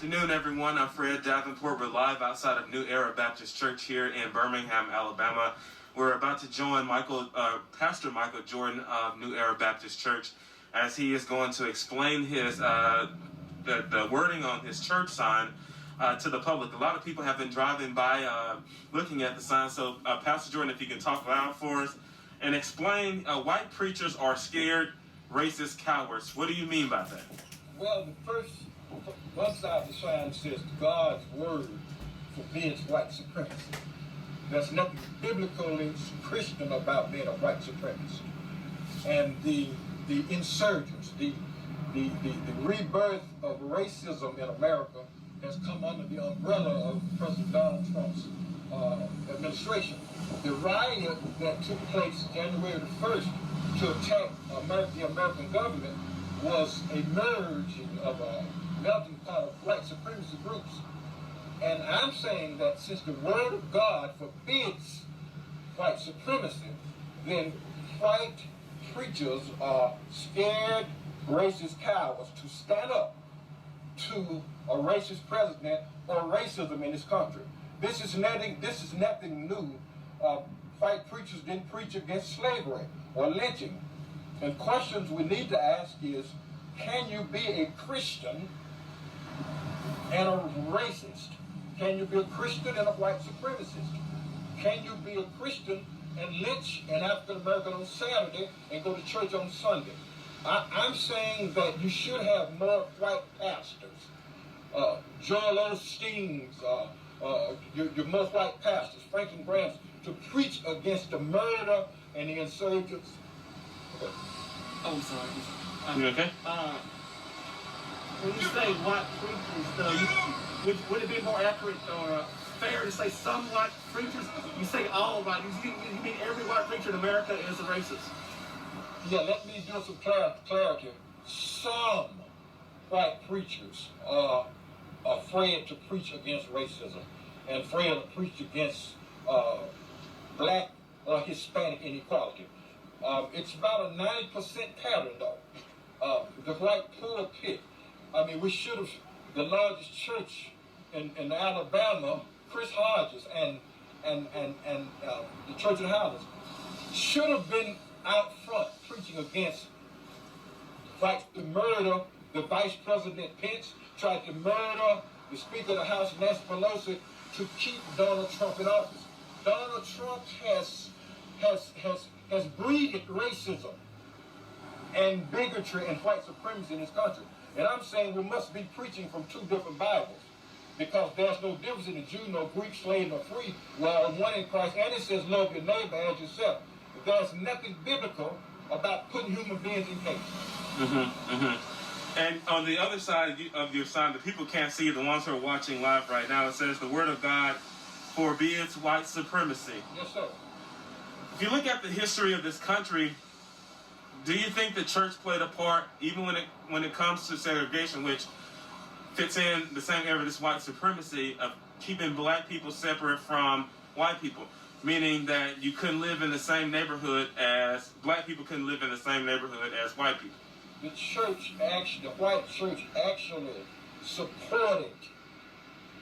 afternoon, everyone. I'm Fred Davenport. We're live outside of New Era Baptist Church here in Birmingham, Alabama. We're about to join Pastor Michael Jordan of New Era Baptist Church as he is going to explain his the wording on his church sign to the public. A lot of people have been driving by looking at the sign. So, Pastor Jordan, if you can talk loud for us and explain, white preachers are scared, racist cowards. What do you mean by that? Well, one side of the sign says God's word forbids white supremacy. There's nothing biblically Christian about being a white supremacist. And the insurgents, the rebirth of racism in America has come under the umbrella of President Donald Trump's administration. The riot that took place January the 1st to attack the American government was a merging of a melting pot of white supremacy groups. And I'm saying that since the word of God forbids white supremacy, then white preachers are scared, racist cowards to stand up to a racist president or racism in this country. This is nothing new. White preachers didn't preach against slavery or lynching. And questions we need to ask is, can you be a Christian and a racist? Can you be a Christian and a white supremacist? Can you be a Christian and lynch an African American on Saturday and go to church on Sunday? I'm saying that you should have more white pastors. Joel Osteen's, your most white pastors, Franklin Graham's, to preach against the murder and the insurgents. Okay. Oh, sorry. You okay? When you say white preachers, would it be more accurate or fair to say some white preachers? You say all white. You mean every white preacher in America is a racist? Yeah, let me do some clarity. Some white preachers are afraid to preach against racism and afraid to preach against black or Hispanic inequality. It's about a 90% pattern, though. The white pulpit. I mean, we should have, the largest church in Alabama, Chris Hodges and the Church of Houses, should have been out front preaching against to murder the Vice President Pence, tried to murder the Speaker of the House, Nancy Pelosi, to keep Donald Trump in office. Donald Trump has breeded racism and bigotry and white supremacy in this country. And I'm saying we must be preaching from two different Bibles, because there's no difference in the Jew, no Greek, slave, nor free. Well, one in Christ, and it says love your neighbor as yourself. There's nothing biblical about putting human beings in cages. And on the other side of your sign, the people can't see, the ones who are watching live right now, it says the word of God forbids white supremacy. Yes, sir. If you look at the history of this country, do you think the church played a part, even when it comes to segregation, which fits in the same area of this white supremacy of keeping black people separate from white people, meaning that you couldn't live in the same neighborhood as black people couldn't live in the same neighborhood as white people? The white church actually supported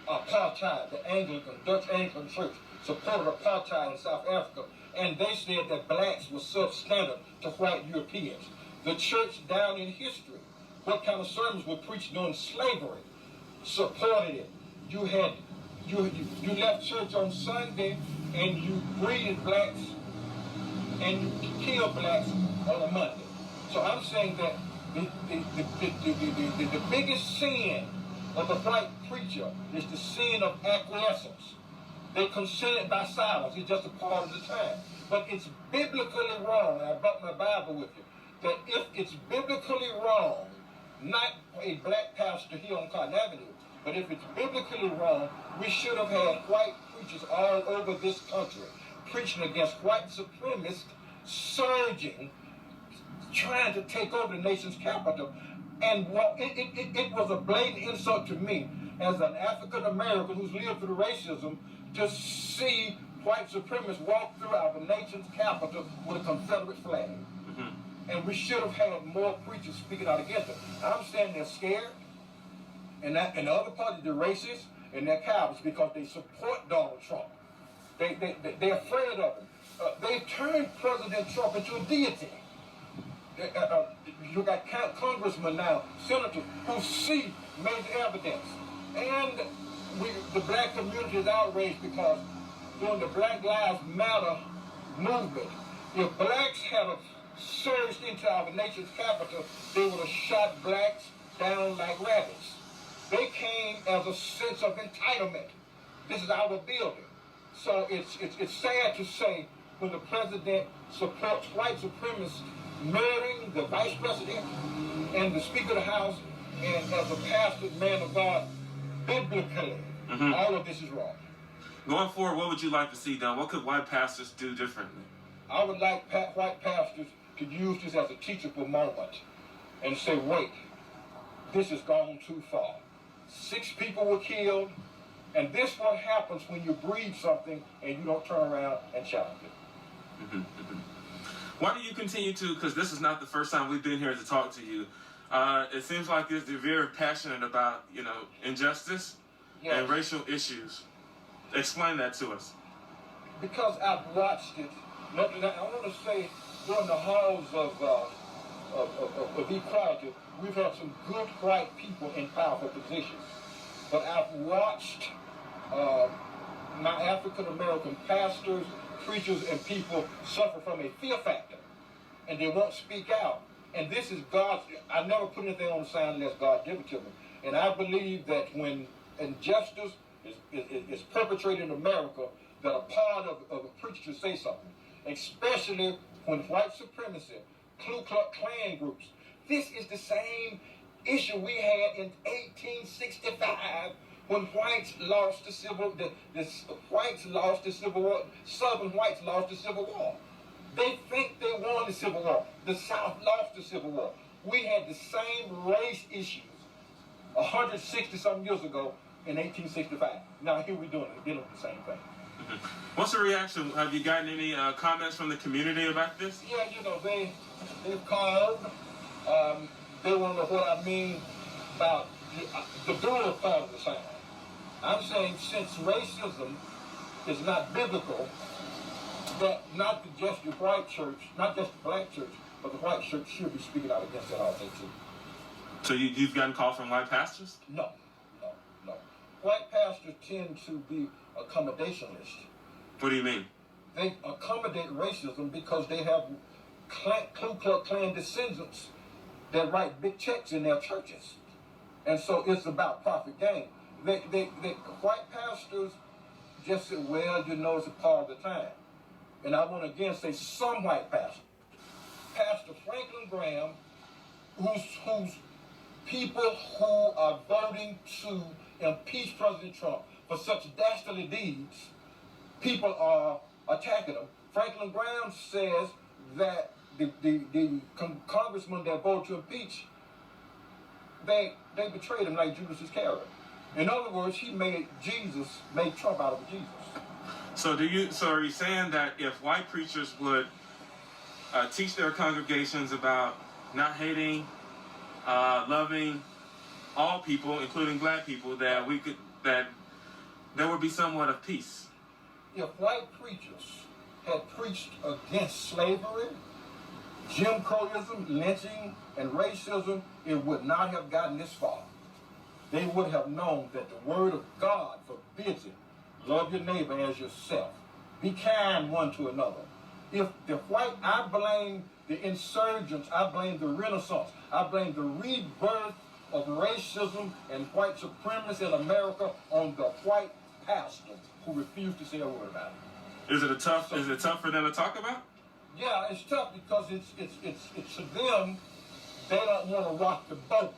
apartheid. The Dutch Anglican Church supported apartheid in South Africa, and they said that blacks were substandard to white Europeans. The church down in history, what kind of sermons were preached during slavery, supported it. You left church on Sunday and you greeted blacks and you killed blacks on a Monday. So I'm saying that the biggest sin of the white preacher is the sin of acquiescence. They consented by silence. It's just a part of the time. But it's biblically wrong, and I brought my Bible with you, that if it's biblically wrong, not a black pastor here on Cotton Avenue, but if it's biblically wrong, we should have had white preachers all over this country preaching against white supremacists surging, trying to take over the nation's capital. And it was a blatant insult to me as an African American who's lived through racism to see white supremacists walk through our nation's capital with a Confederate flag. And we should have had more preachers speaking out against it. I'm saying they're scared. And the other party, the racists and they're cowards because they support Donald Trump. They're afraid of him. They turned President Trump into a deity. You got congressmen now, senators, who see major evidence. And the black community is outraged because during the Black Lives Matter movement, if blacks had surged into our nation's capital, they would have shot blacks down like rabbits. They came as a sense of entitlement. This is our building. So it's sad to say when the president supports white supremacists murdering the vice president and the Speaker of the House, and as a pastor, man of God, biblically, all of this is wrong. Going forward, what would you like to see done? What could white pastors do differently? I would like white pastors to use this as a teachable moment and say, wait, this has gone too far. 6 people were killed, and this is what happens when you breed something and you don't turn around and challenge it. Why do you continue to, because this is not the first time we've been here to talk to you, it seems like you're very passionate about, injustice and racial issues. Explain that to us. Because I've watched it. I want to say, during the halls of equality, we've had some good white people in powerful positions. But I've watched my African-American pastors, preachers, and people suffer from a fear factor. And they won't speak out. And this is God's, I never put anything on the sign unless God give it to me. And I believe that when injustice is perpetrated in America, that a part of a preacher should say something. Especially when white supremacy, Ku Klux Klan groups. This is the same issue we had in 1865 when whites lost the Civil War. Southern whites lost the Civil War. They think they won the Civil War. The South lost the Civil War. We had the same race issues 160-something years ago in 1865. Now here we're dealing with the same thing. What's the reaction? Have you gotten any comments from the community about this? Yeah, they've called. They want to know what I mean about the dual part of the sign. I'm saying since racism is not biblical, that not just the white church, not just the black church, but the white church should be speaking out against that also too. So you've gotten calls from white pastors? No. White pastors tend to be accommodationist. What do you mean? They accommodate racism because they have Ku Klux Klan descendants that write big checks in their churches. And so it's about profit gain. White pastors just say, well, it's a part of the time. And I want to again say some white pastors. Pastor Franklin Graham, whose people who are voting to impeach President Trump for such dastardly deeds, people are attacking him. Franklin Graham says that the congressmen that voted to impeach, they betrayed him like Judas Iscariot. In other words, he made Trump out of Jesus. So are you saying that if white preachers would teach their congregations about not hating, loving all people, including black people, that there would be somewhat of peace? If white preachers had preached against slavery, Jim Crowism, lynching, and racism, it would not have gotten this far. They would have known that the word of God forbids it. Love your neighbor as yourself. Be kind one to another. I blame the insurgents, I blame the Renaissance, I blame the rebirth of racism and white supremacy in America on the white pastor who refused to say a word about it. Is it tough for them to talk about? Yeah, it's tough because it's to them, they don't want to rock the boat.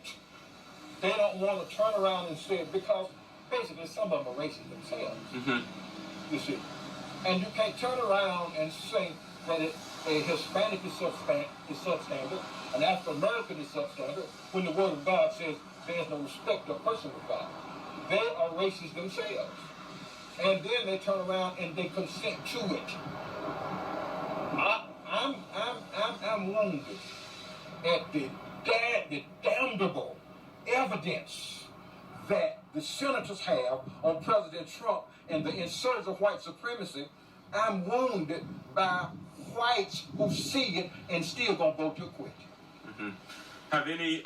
They don't want to turn around and say it because basically some of them are racist themselves. You see. And you can't turn around and say that a Hispanic is substandard, an African American is substandard, when the Word of God says there's no respect of person with God. They are racist themselves. And then they turn around and they consent to it. I'm wounded at the damnable evidence that the senators have on President Trump and the insurgence of white supremacy, I'm wounded by whites who see it and still gonna vote to quit. Mm-hmm. Have any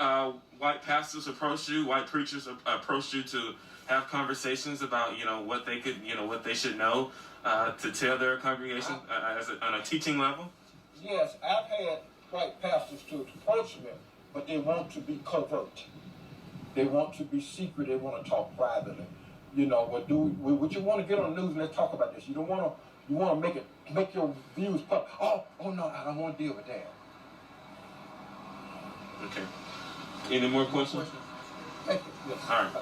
white pastors approached you, white preachers approached you to have conversations about, what they could, what they should know to tell their congregation on a teaching level? Yes, I've had white pastors to approach me, but they want to be covert. They want to be secret. They want to talk privately. Would you want to get on the news and let's talk about this? You don't want to. You want to make your views public. Oh no, I don't want to deal with that. Okay. Any more questions? Thank you. Yes. All right.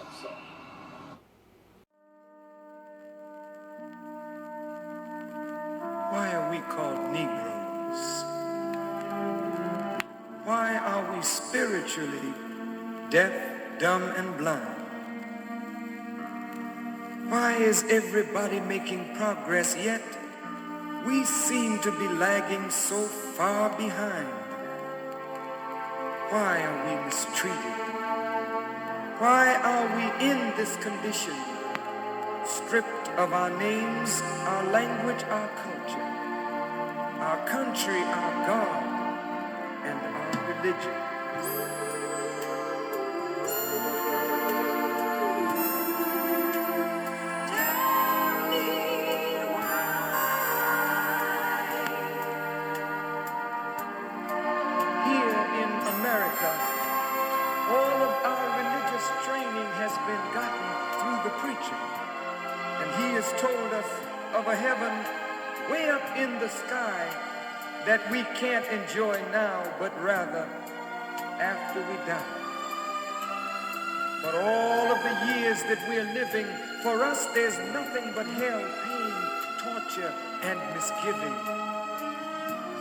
Why are we called Negroes? Why are we spiritually deaf, dumb, and blind? Why is everybody making progress, yet we seem to be lagging so far behind? Why are we mistreated? Why are we in this condition? Stripped of our names, our language, our culture, our country, our God, and our religion. Here in America, all of our religious training has been gotten through the preacher. And he has told us of a heaven way up in the sky that we can't enjoy now, but rather after we die. But all of the years that we're living, for us there's nothing but hell, pain, torture, and misgiving.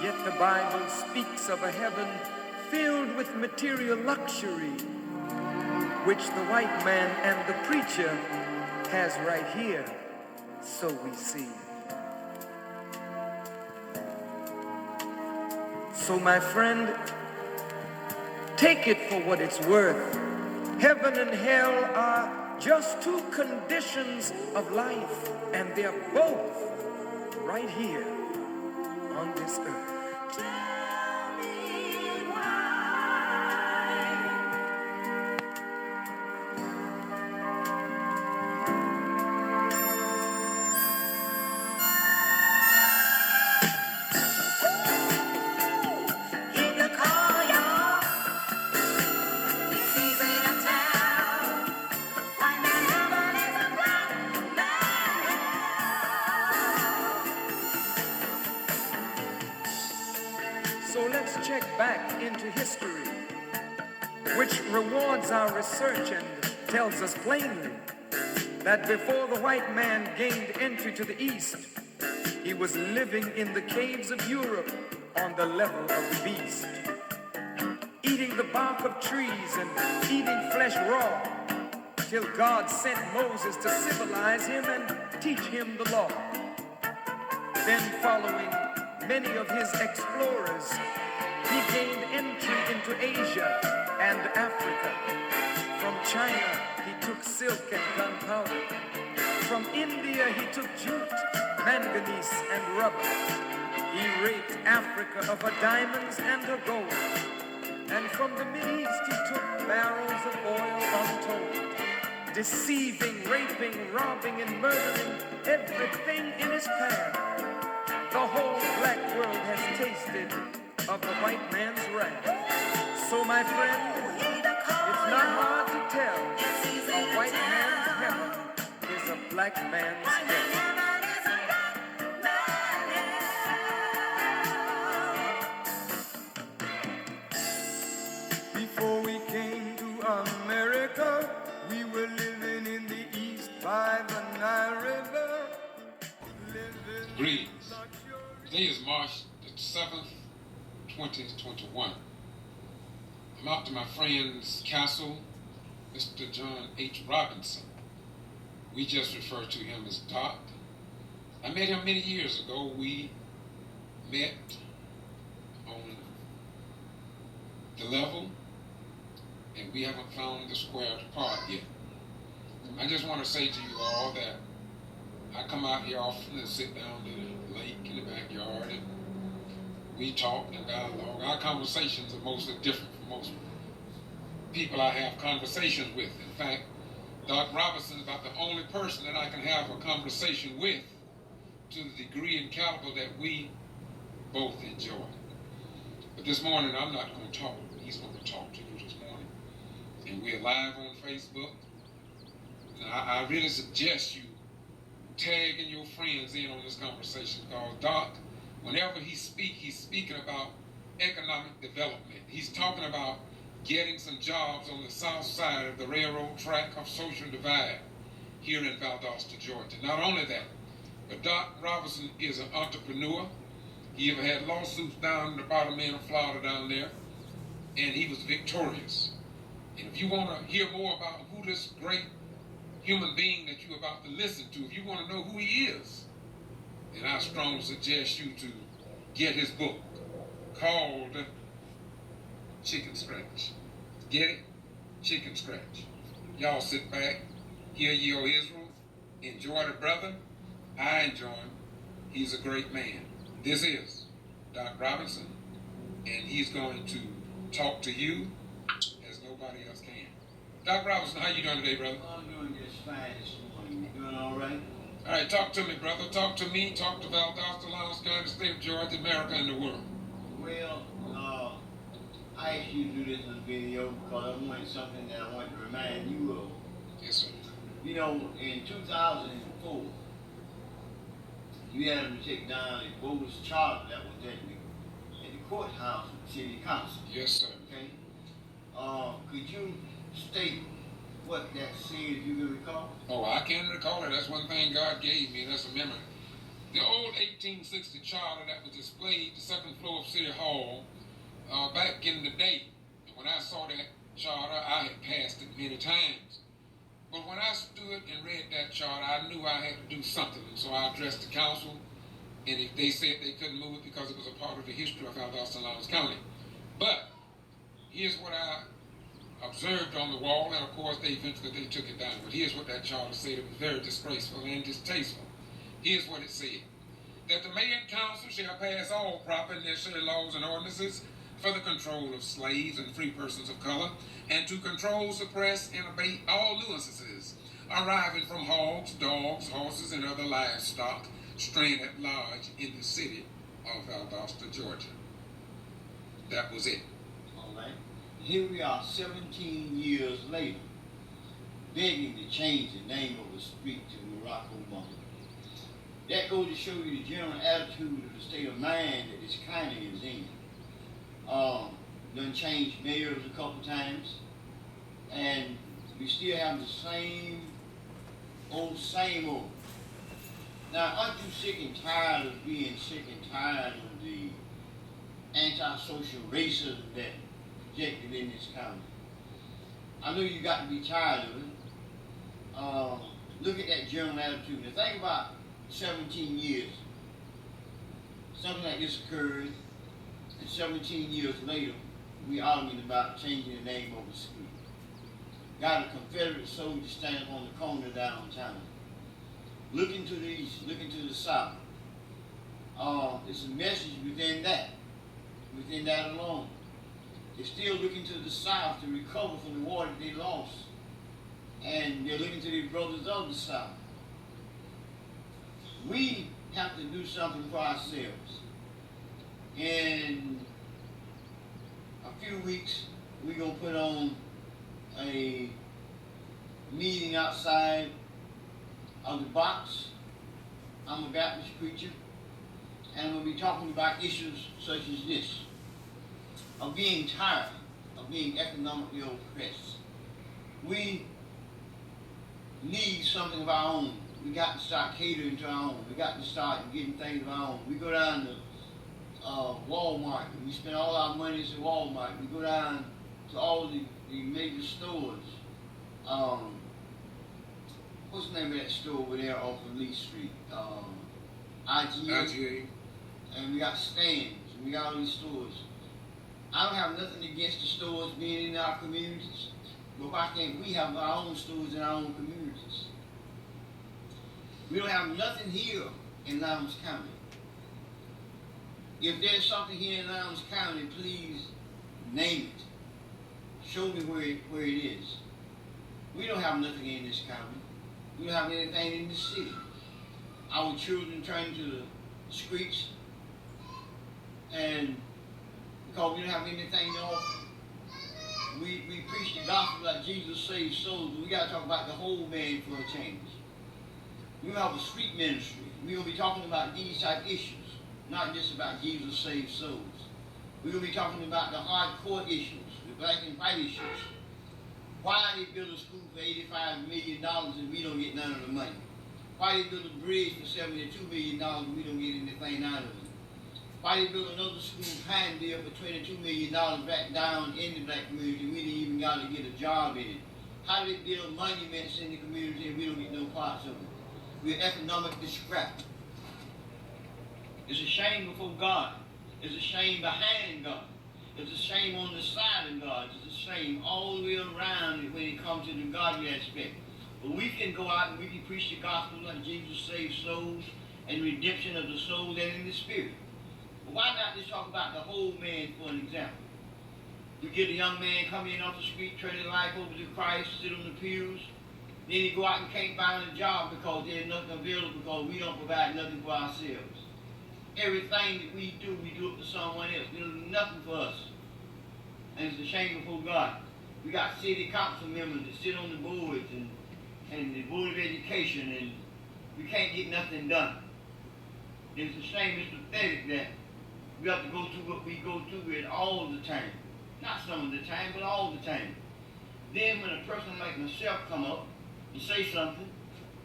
Yet the Bible speaks of a heaven filled with material luxury, which the white man and the preacher has right here, so we see. So my friend, take it for what it's worth. Heaven and hell are just two conditions of life, and they're both right here on this earth. So let's check back into history, which rewards our research and tells us plainly that before the white man gained entry to the East, he was living in the caves of Europe on the level of the beast, eating the bark of trees and eating flesh raw, till God sent Moses to civilize him and teach him the law. Then following many of his explorers, he gained entry into Asia and Africa. From China, he took silk and gunpowder. From India, he took jute, manganese, and rubber. He raped Africa of her diamonds and her gold. And from the Mideast, he took barrels of oil untold, deceiving, raping, robbing, and murdering everything in his path. The whole black world has tasted of the white man's wrath. So my friend, it's not hard to tell. A white man's heaven is a black man's hell. Before we came to America, we were living in the East by the Nile River. Greetings. Today is March the 7th, 2021. I'm out to my friend's castle, Mr. John H. Robinson. We just refer to him as Doc. I met him many years ago. We met on the level, and we haven't found the square to part yet. I just want to say to you all that I come out here often and sit down at a lake in the backyard, and we talk and dialogue. Our conversations are mostly different from most people I have conversations with. In fact, Doc Robinson is about the only person that I can have a conversation with to the degree and caliber that we both enjoy. But this morning, I'm not going to talk. He's going to talk to you this morning. And we're live on Facebook. Now, I really suggest you tagging your friends in on this conversation, because Doc, whenever he's speaking about economic development. He's talking about getting some jobs on the south side of the railroad track of Social Divide here in Valdosta, Georgia. Not only that, but Doc Robinson is an entrepreneur. He ever had lawsuits down in the bottom end of Florida down there, and he was victorious. And if you want to hear more about who this great human being that you're about to listen to, if you want to know who he is, then I strongly suggest you to get his book called Chicken Scratch. Get it? Chicken Scratch. Y'all sit back, hear ye, O Israel, enjoy the brother. I enjoy him. He's a great man. This is Doc Robinson, and he's going to talk to you as nobody else can. Doc Robinson, how you doing today, brother? I'm doing just fine this morning. You doing all right? All right, talk to me, brother. Talk to me. Talk to Valdosta, Lowndes County, state of Georgia, America, and the world. Well, I asked you to do this in a video because I wanted something that I wanted to remind you of. Yes, sir. You know, in 2004, you had to take down a bogus charter that was at the courthouse of the city council. Yes, sir. Okay? Could you state what that said, if you can recall? Oh, I can recall it. That's one thing God gave me, and that's a memory. The old 1860 charter that was displayed the second floor of City Hall back in the day. And when I saw that charter, I had passed it many times. But when I stood and read that charter, I knew I had to do something. And so I addressed the council, and if they said they couldn't move it because it was a part of the history of Valdosta and Lowndes County. But here's what I observed on the wall, and of course they eventually took it down. But here's what that charter said. It was very disgraceful and distasteful. Here's what it said: that the mayor and council shall pass all proper and necessary laws and ordinances for the control of slaves and free persons of color, and to control, suppress, and abate all nuisances arising from hogs, dogs, horses, and other livestock straying at large in the city of Valdosta, Georgia. That was it. All right. Here we are 17 years later, begging to change the name of the street to Morocco Mall. That goes to show you the general attitude of the state of mind that this county is in. Done changed mayors a couple times, and we still have the same old. Now, aren't you sick and tired of being sick and tired of the antisocial racism that projected in this county? I know you got to be tired of it. Look at that general attitude. Now think about 17 years. Something like this occurred, and 17 years later, we arguing about changing the name of the street. Got a Confederate soldier standing on the corner downtown, looking to the east, looking to the south. It's a message within that alone. They're still looking to the south to recover from the war that they lost. And they're looking to their brothers of the south. We have to do something for ourselves. In a few weeks, we're going to put on a meeting outside of the box. I'm a Baptist preacher, and I'm going to be talking about issues such as this, of being tired of being economically oppressed. We need something of our own. We got to start catering to our own. We got to start getting things of our own. We go down to Walmart. We spend all our money at Walmart. We go down to all the major stores. What's the name of that store over there off of Lee Street? IGA. And we got stands. And we got all these stores. I don't have nothing against the stores being in our communities, But why can't we have our own stores in our own communities? We don't have nothing here in Lowndes County. If there's something here in Lowndes County, please name it. Show me where it is. We don't have nothing in this county. We don't have anything in the city. Our children turn to the streets, and because we don't have anything to offer. We preach the gospel like Jesus saves souls, but we got to talk about the whole man for a change. We have a street ministry. We're going to be talking about these type issues, not just about Jesus saves souls. We're going to be talking about the hardcore issues, the black and white issues. Why they build a school for $85 million and we don't get none of the money? Why they build a bridge for $72 million and we don't get anything out of it? Why they build another school in Pinedale for $22 million back down in the black community and we didn't even got to get a job in it? How do they build monuments in the community and we don't get no parts of it? We're economically scrapped. It's a shame before God. It's a shame behind God. It's a shame on the side of God. It's a shame all the way around when it comes to the godly aspect. But we can go out and we can preach the gospel like Jesus saves souls and redemption of the soul and in the spirit. But why not just talk about the whole man for an example? You get a young man coming in off the street, turn his life over to Christ, sit on the pews. Then he go out and can't find a job because there's nothing available because we don't provide nothing for ourselves. Everything that we do it for someone else. We don't do nothing for us. And it's a shame before God. We got city council members that sit on the boards and the Board of Education, and we can't get nothing done. It's a shame, it's pathetic that we have to go through what we go through it all the time. Not some of the time, but all the time. Then when a person like myself come up and say something,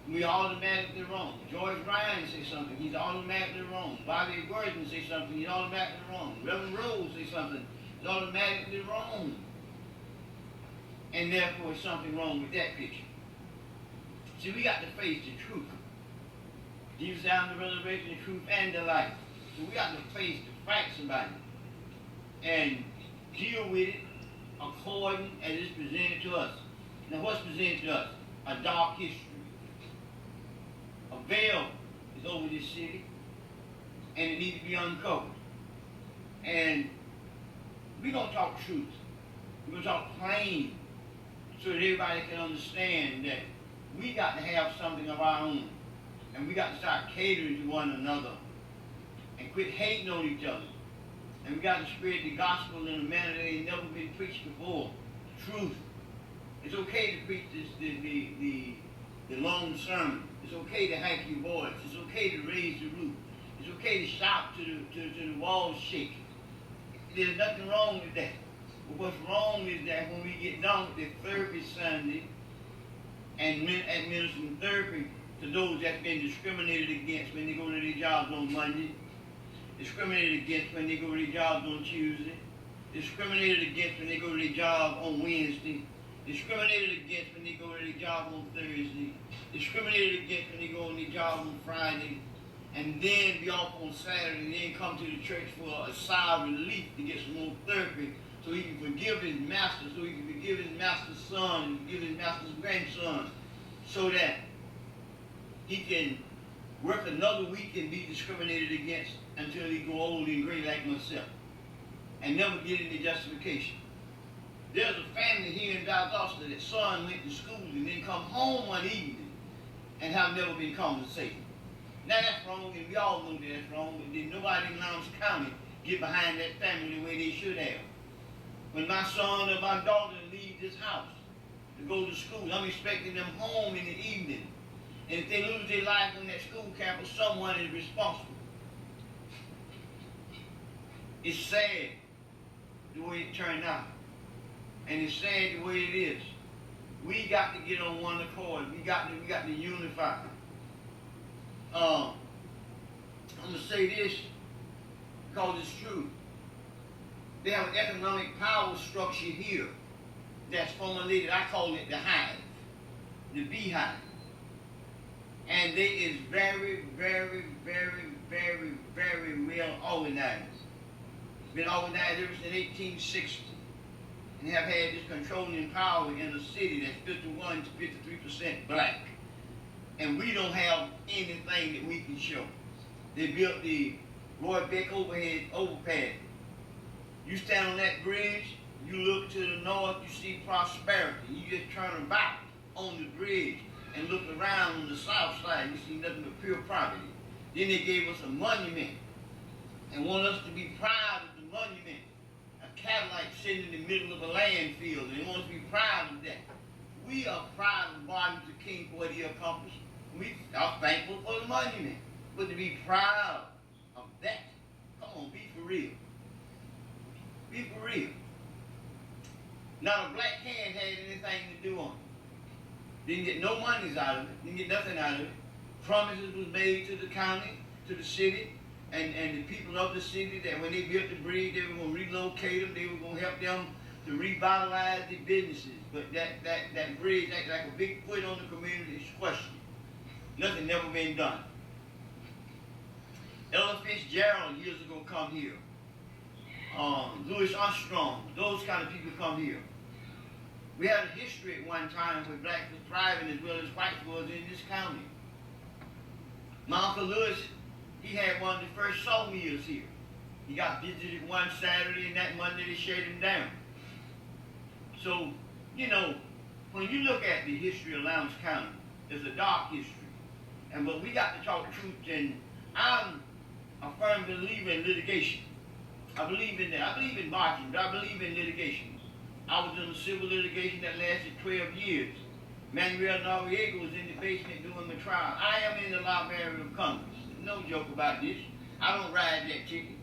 we automatically wrong. George Ryan say something, he's automatically wrong. Bobby Gordon say something, he's automatically wrong. Reverend Rose say something, he's automatically wrong. And therefore there's something wrong with that picture. See, we got to face the truth. Jesus down the resurrection, the truth, and the life. So we got to face the facts about it and deal with it according as it's presented to us. Now what's presented to us? A dark history. A veil is over this city, and it needs to be uncovered. And we're going to talk truth. We're going to talk plain so that everybody can understand that we got to have something of our own. And we got to start catering to one another and quit hating on each other. And we got to spread the gospel in a manner that ain't never been preached before. Truth. It's okay to preach the long sermon. It's okay to hike your voice. It's okay to raise the roof. It's okay to shout to the walls shake. There's nothing wrong with that. But what's wrong is that when we get done with the therapy Sunday and administering therapy to those that's been discriminated against when they go to their jobs on Monday, discriminated against when they go to their jobs on Tuesday, discriminated against when they go to their job on Wednesday, discriminated against when they go to their job on Thursday, discriminated against when they go on their job on Friday, and then be off on Saturday, and then come to the church for a sigh of relief to get some more therapy so he can forgive his master, so he can forgive his master's son, and forgive his master's grandson, so that he can work another week and be discriminated against until he go old and gray like myself and never get any justification. There's a family here in Valdosta that son went to school and then come home one evening and have never been compensated. Now that's wrong, and we all know that that's wrong, but then nobody in Lowndes County get behind that family the way they should have. When my son or my daughter leave this house to go to school, I'm expecting them home in the evening. And if they lose their life on that school campus, someone is responsible. It's sad the way it turned out. And it's sad the way it is. We got to get on one accord. We got to unify. I'm going to say this because it's true. They have an economic power structure here that's formulated. I call it the hive, the beehive. And they is very, very, very, very, very well organized. It's been organized ever since 1860. and have had this controlling power in a city that's 51 to 53% black. And we don't have anything that we can show. They built the Roy Beck overpass. You stand on that bridge, you look to the north, you see prosperity. You just turn about on the bridge and look around on the south side, you see nothing but pure poverty. Then they gave us a monument and want us to be proud of the monument. A Cadillac sitting in the middle of a landfill, and they want us to be proud of that. We are proud of Martin Luther King for what he accomplished. We are thankful for the monument, but to be proud of that, come on, be for real. Be for real. Not a black hand had anything to do on it. Didn't get no monies out of it. Didn't get nothing out of it. Promises was made to the county, to the city, and the people of the city that when they built the bridge, they were going to relocate them. They were going to help them to revitalize their businesses. But that bridge acted like a big foot on the community's question. Nothing never been done. Ella Fitzgerald years ago come here. Louis Armstrong, those kind of people come here. We had a history at one time where blacks were thriving as well as whites was in this county. My Uncle Louis, he had one of the first sawmills here. He got visited one Saturday, and that Monday they shut him down. So, you know, when you look at the history of Lowndes County, it's a dark history. But we got to talk truth, and I'm a firm believer in litigation. I believe in that. I believe in marching, but I believe in litigation. I was in a civil litigation that lasted 12 years. Manuel Noriega was in the basement doing the trial. I am in the Library of Congress. No joke about this. I don't ride that ticket.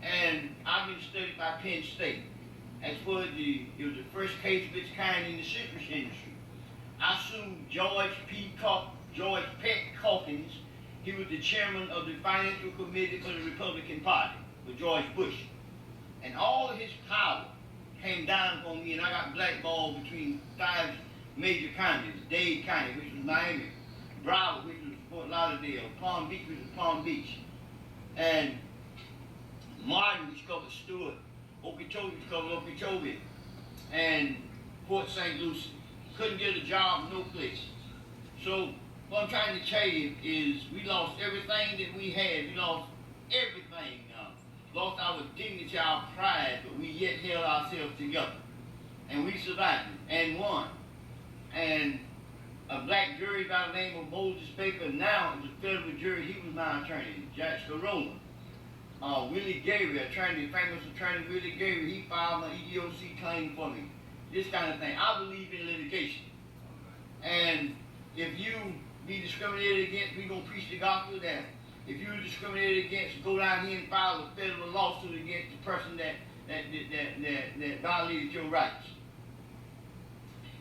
And I've been studied by Penn State. As for it was the first case of its kind in the citrus industry. I sued George Peck Calkins. He was the chairman of the financial committee for the Republican Party with George Bush. And all of his power came down on me, and I got blackballed between 5 major counties: Dade County, which was Miami; Broward, which was Fort Lauderdale; Palm Beach, which was Palm Beach; and Martin, which covered Stewart; Okeechobee, which covered Okeechobee; and Port St. Lucie. Couldn't get a job no place. So what I'm trying to tell you is we lost everything that we had. We lost everything. Lost our dignity, our pride, but we yet held ourselves together. And we survived it and won. And a black jury by the name of Moses Baker, now is a federal jury. He was my attorney, Jack Scarona. Willie Gabriel, famous attorney Willie Gabriel, he filed an EEOC claim for me. This kind of thing. I believe in litigation. And if you be discriminated against, we're going to preach the gospel that if you're discriminated against, go down here and file a federal lawsuit against the person that violated your rights.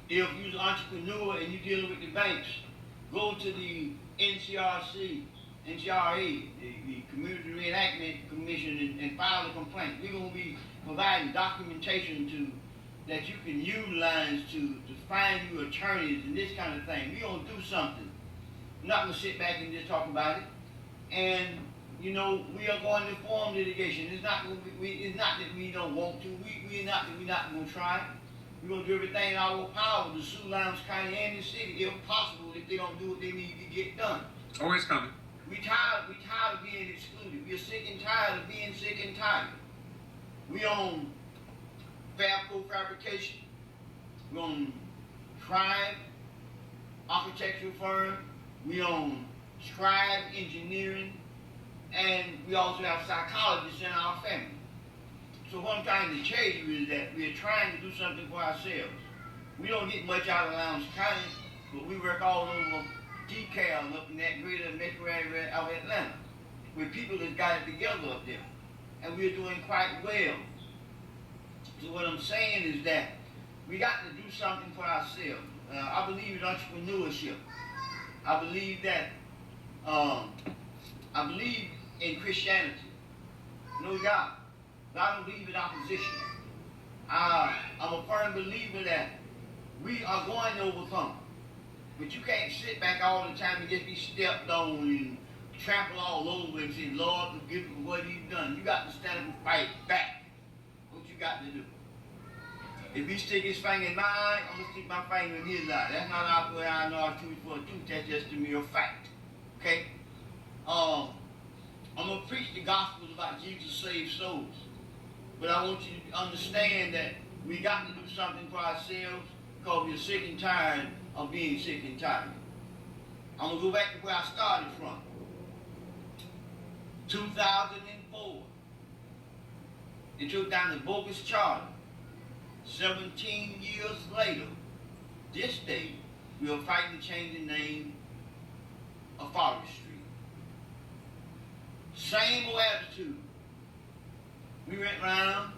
If you're an entrepreneur and you're dealing with the banks, go to the NCRA, the Community Reenactment Commission, and file a complaint. We're going to be providing documentation that you can utilize to find you attorneys and this kind of thing. We're going to do something. I'm not going to sit back and just talk about it. And, you know, we are going to form litigation. It's not that we don't want to. We're not going to try. We're going to do everything in our power to sue Lowndes County and the city, if possible, if they don't do what they need to get done. Always coming. We tired of being excluded. We're sick and tired of being sick and tired. We own Fabco Fabrication. We own Tribe Architectural Firm. We own Scribe Engineering. And we also have psychologists in our family. So what I'm trying to tell you is that we're trying to do something for ourselves. We don't get much out of Lowndes County, but we work all over DeKalb, up in that greater metro area of Atlanta, where people have got it together up there. And we're doing quite well. So what I'm saying is that we got to do something for ourselves. I believe in entrepreneurship. I believe that, I believe in Christianity. No doubt. But I don't believe in opposition. I'm a firm believer that we are going to overcome. But you can't sit back all the time and just be stepped on and trample all over and say, Lord, forgive me for what he's done. You got to stand up and fight back. What you got to do. If he stick his finger in my eye, I'm gonna stick my finger in his eye. That's not the way I know a tooth for a tooth. That's just a mere fact. Okay? I'm gonna preach the gospel about Jesus saves souls. But I want you to understand that we got to do something for ourselves because we're sick and tired of being sick and tired. I'm gonna go back to where I started from. 2004. They took down the bogus charter. 17 years later, this day, we are fighting to change the name of Forest Street. Same old attitude. We went around,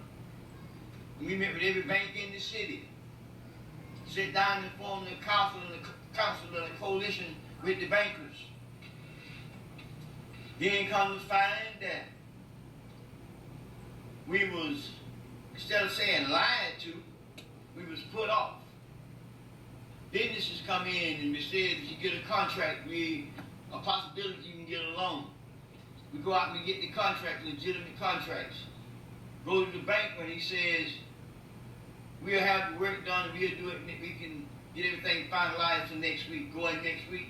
and we met with every bank in the city. Sit down and form the council of the coalition with the bankers. Then come to find that we was, instead of saying lied to, we was put off. Businesses come in and we said if you get a contract, a possibility you can get a loan. We go out and we get the contract, legitimate contracts. Go to the bank when he says, we'll have the work done and we'll do it and we can get everything finalized for next week, go in next week.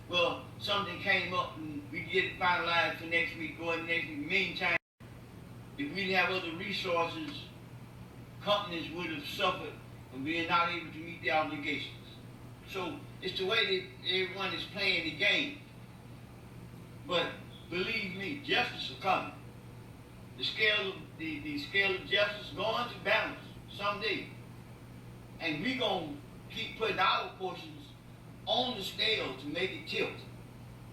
Well, something came up and we get it finalized for next week, go in next week. Meantime, if we didn't have other resources, companies would have suffered from being not able to meet their obligations. So it's the way that everyone is playing the game. But believe me, justice is coming. The scale of justice is going to balance someday. And we're going to keep putting our portions on the scale to make it tilt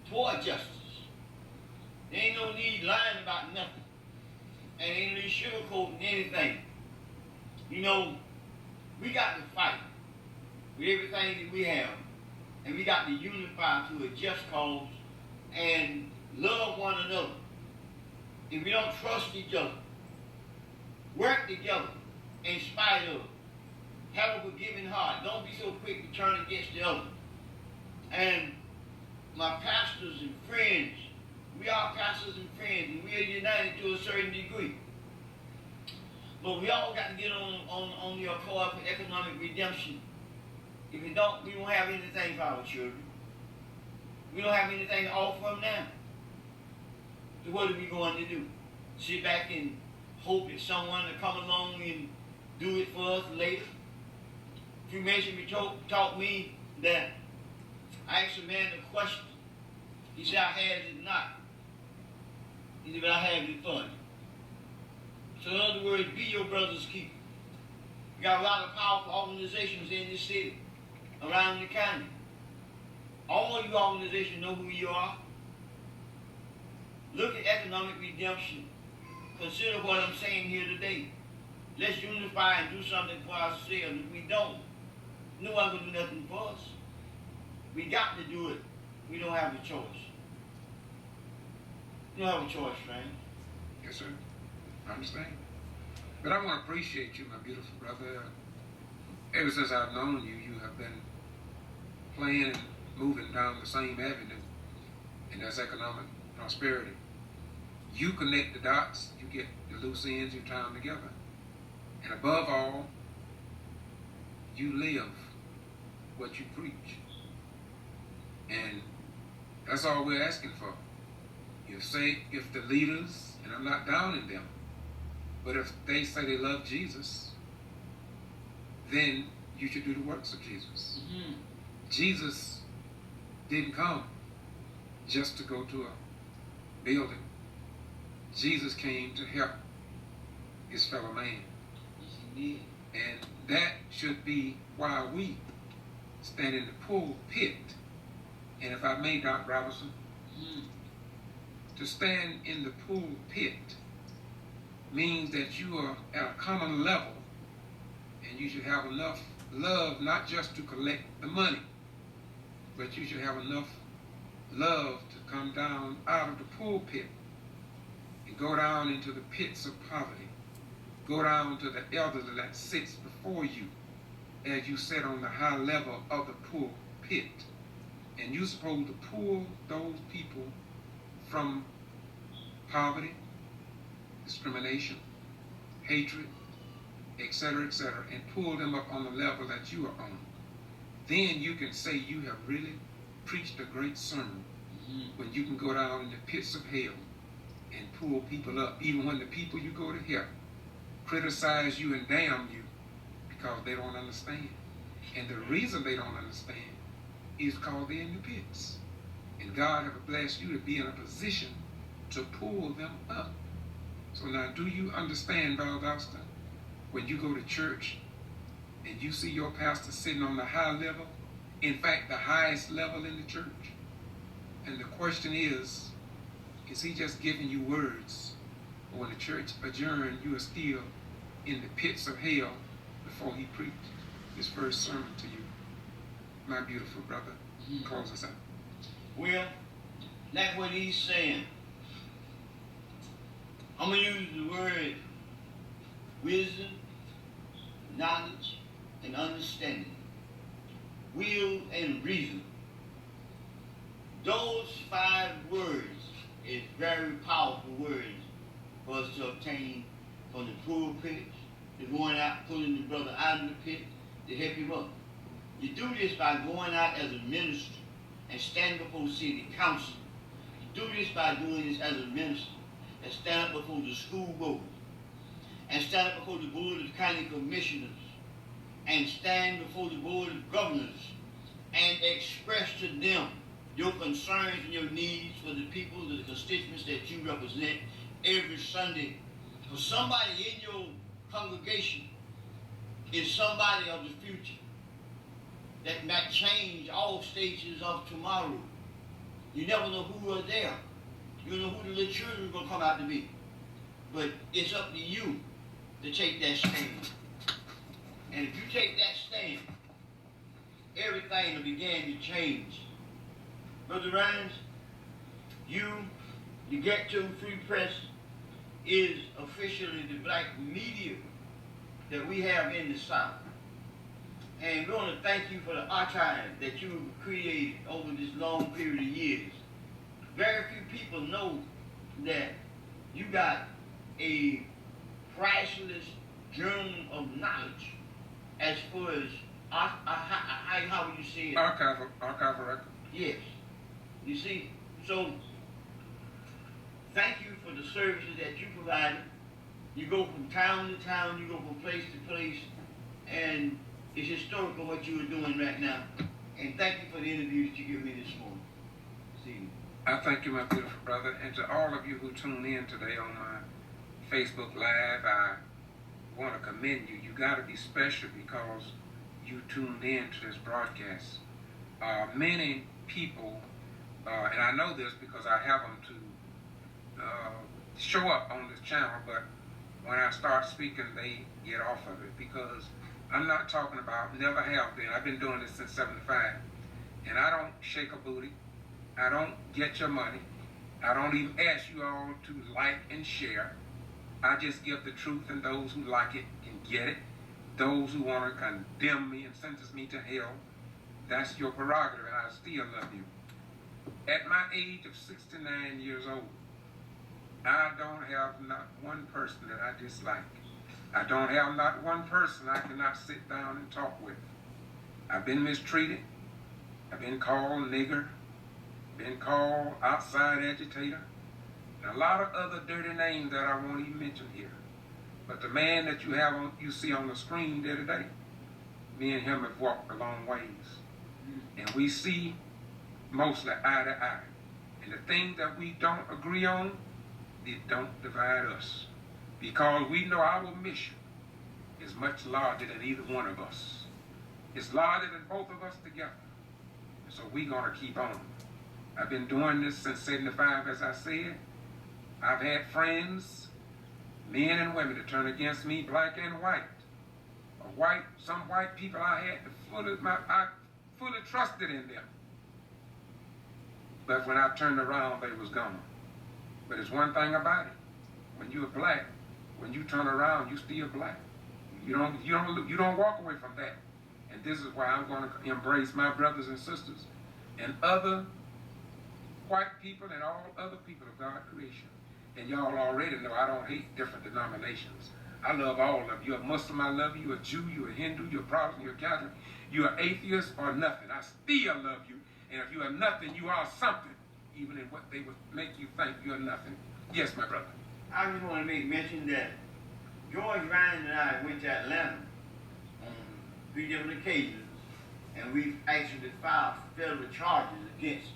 toward justice. There ain't no need lying about nothing. And ain't no need sugarcoating anything. You know, we got to fight with everything that we have. And we got to unify to a just cause and love one another. If we don't trust each other, work together in spite of. Have a forgiving heart. Don't be so quick to turn against the other. And my pastors and friends, we are pastors and friends, and we are united to a certain degree. But we all got to get on the accord for economic redemption. If we don't, we won't have anything for our children. We don't have anything to offer them now. So what are we going to do? Sit back and hope that someone will come along and do it for us later? A few minutes ago taught me that I asked a man a question. He said, I had it not. He said, but I have it for you. So in other words, be your brother's keeper. We got a lot of powerful organizations in this city, around the county. All you organizations know who you are. Look at economic redemption. Consider what I'm saying here today. Let's unify and do something for ourselves. If we don't, no one will do nothing for us. We got to do it. We don't have a choice. We don't have a choice, friend. Yes, sir. I understand. But I want to appreciate you, my beautiful brother. Ever since I've known you, you have been playing and moving down the same avenue, and that's economic prosperity. You connect the dots, you get the loose ends, you tie them together. And above all, you live what you preach. And that's all we're asking for. If the leaders, and I'm not downing them, but if they say they love Jesus, then you should do the works of Jesus. Mm-hmm. Jesus didn't come just to go to a building. Jesus came to help his fellow man. Yes, he did. And that should be why we stand in the pulpit. And if I may, Dr. Robinson, to stand in the pulpit means that you are at a common level, and you should have enough love not just to collect the money, but you should have enough love to come down out of the pulpit and go down into the pits of poverty. Go down to the elderly that sits before you as you sit on the high level of the pulpit. And you're supposed to pull those people from poverty, discrimination, hatred, etc., and pull them up on the level that you are on. Then you can say you have really preached a great sermon. When you can go down in the pits of hell and pull people up, even when the people you go to help criticize you and damn you because they don't understand. And the reason they don't understand is because they're in the pits. And God have blessed you to be in a position to pull them up. So now, do you understand, Brother Austin, when you go to church and you see your pastor sitting on the high level, in fact, the highest level in the church, and the question is he just giving you words? Or when the church adjourned, you are still in the pits of hell before he preached his first sermon to you? My beautiful brother, close us out. Well, that's what he's saying. I'm going to use the word wisdom, knowledge, and understanding. Will and reason. Those 5 words is very powerful words for us to obtain from the pulpit, to going out, pulling the brother out of the pit, to help him up. You do this by going out as a minister and standing before city council. You do this by doing this as a minister and stand up before the school board and stand up before the board of county commissioners and stand before the board of governors and express to them your concerns and your needs for the people, the constituents that you represent every Sunday. For somebody in your congregation is somebody of the future that might change all stages of tomorrow. You never know who are there. You don't know who the little children are going to come out to be. But it's up to you to take that stand. And if you take that stand, everything will begin to change. Brother Rhines, the Get To Free Press is officially the black media that we have in the South. And we want to thank you for the archive that you created over this long period of years. Very few people know that you got a priceless journal of knowledge as far as, how would you say it? Archival record. Yes. You see, so thank you for the services that you provided. You go from town to town, you go from place to place, and it's historical what you are doing right now. And thank you for the interview that you gave me this morning. See. I thank you, my beautiful brother, and to all of you who tuned in today on my Facebook Live. I want to commend you. You got to be special because you tuned in to this broadcast. Many people, and I know this because I have them to show up on this channel, but when I start speaking, they get off of it because I'm not talking about, never have been. I've been doing this since 75, and I don't shake a booty. I don't get your money. I don't even ask you all to like and share. I just give the truth, and those who like it can get it. Those who want to condemn me and sentence me to hell, that's your prerogative, and I still love you. At my age of 69 years old, I don't have not one person that I dislike. I don't have not one person I cannot sit down and talk with. I've been mistreated. I've been called nigger, been called outside agitator, and a lot of other dirty names that I won't even mention here. But the man that you see on the screen there today, me and him have walked a long ways. And we see mostly eye to eye. And the things that we don't agree on, they don't divide us. Because we know our mission is much larger than either one of us. It's larger than both of us together. So we're going to keep on. I've been doing this since 75, as I said. I've had friends, men and women, to turn against me, black and white. Some white people I had I fully trusted in them. But when I turned around, they was gone. But there's one thing about it. When you're black, when you turn around, you still black. You don't walk away from that. And this is why I'm going to embrace my brothers and sisters and other white people and all other people of God's creation. And y'all already know I don't hate different denominations. I love all of you. You're a Muslim, I love you. You're a Jew, you're a Hindu, you're a Protestant, you're a Catholic. You're an atheist or nothing. I still love you. And if you are nothing, you are something. Even in what they would make you think you're nothing. Yes, my brother. I just want to make mention that George Ryan and I went to Atlanta on 3 different occasions, and we've actually filed federal charges against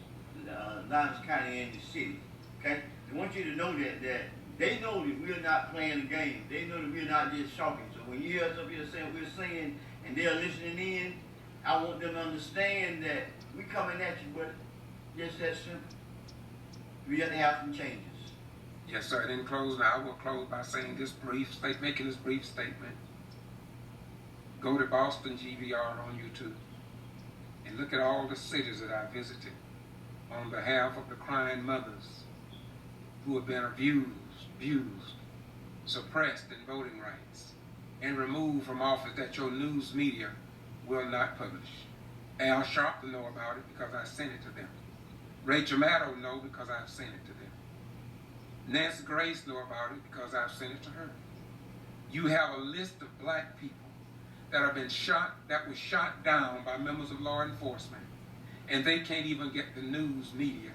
Lawrence County and the city. Okay? I want you to know that they know that we're not playing the game. They know that we're not just talking. So when you hear us up here saying what we're saying and they're listening in, I want them to understand that we coming at you, but just that simple. We have to have some changes. Yes, sir. In closing, I will close by saying this making this brief statement. Go to Boston G.B.R. on YouTube and look at all the cities that I visited on behalf of the crying mothers who have been abused, suppressed in voting rights, and removed from office that your news media will not publish. Al Sharpton know about it because I sent it to them. Rachel Maddow know because I've sent it to them. Nancy Grace know about it because I've sent it to her. You have a list of black people that have been shot, that was shot down by members of law enforcement, and they can't even get the news media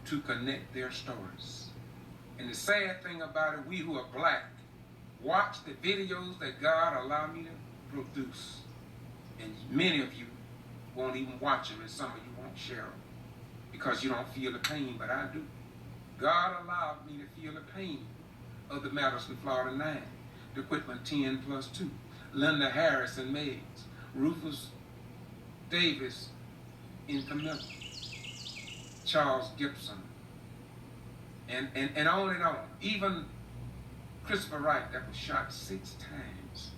to connect their stories. And the sad thing about it, we who are black watch the videos that God allowed me to produce, and many of you won't even watch them, and some of you won't share them because you don't feel the pain, but I do. God allowed me to feel the pain of the Madison, Florida 9, the Quitman 10+2, Linda Harris and Meggs, Rufus Davis in Camilla, Charles Gibson, and on and on. Even Christopher Wright, that was shot 6 times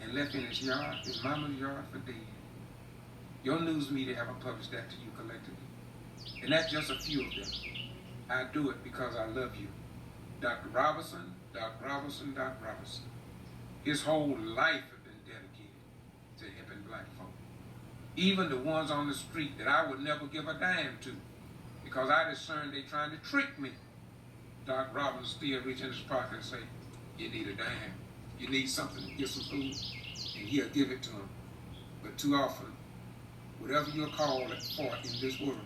and left in his yard, his mama's yard, for dead. Your news media haven't published that to you collectively. And that's just a few of them. I do it because I love you. Dr. Robinson, Dr. Robinson, Dr. Robinson. His whole life has been dedicated to helping black folk. Even the ones on the street that I would never give a dime to because I discern they're trying to trick me. Dr. Robinson still reach in his pocket and say, you need a dime. You need something to get some food. And he'll give it to him. But too often, whatever you're called for in this world,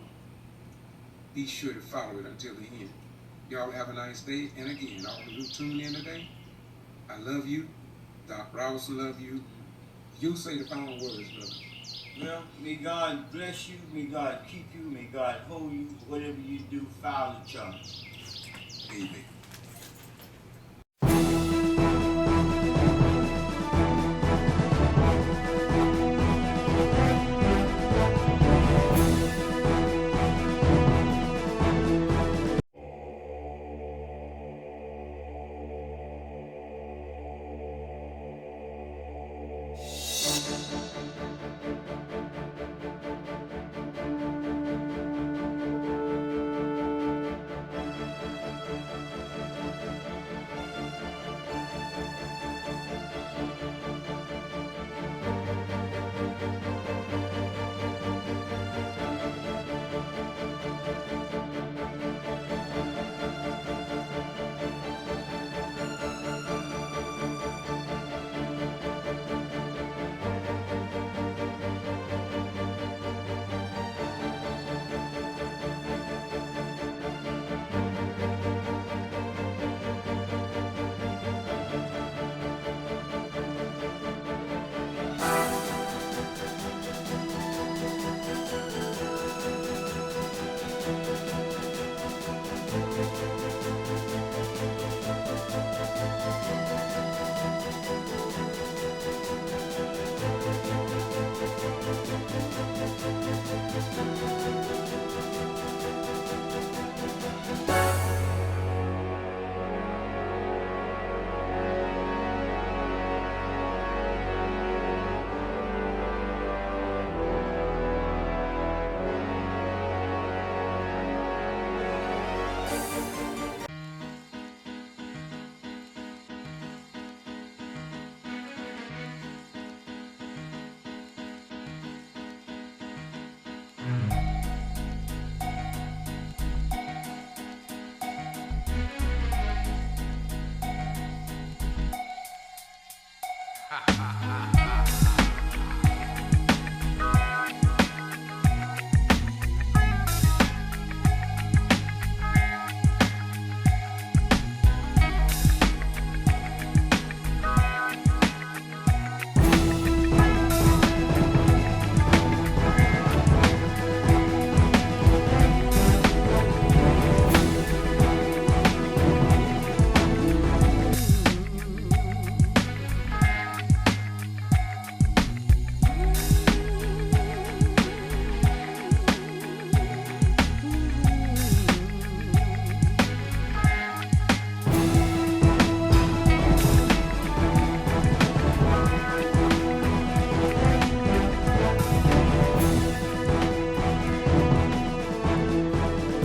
be sure to follow it until the end. Y'all have a nice day. And again, all of you tune in today, I love you. Doc Robinson love you. You say the final words, brother. Well, may God bless you. May God keep you. May God hold you. Whatever you do, follow the charge. Amen.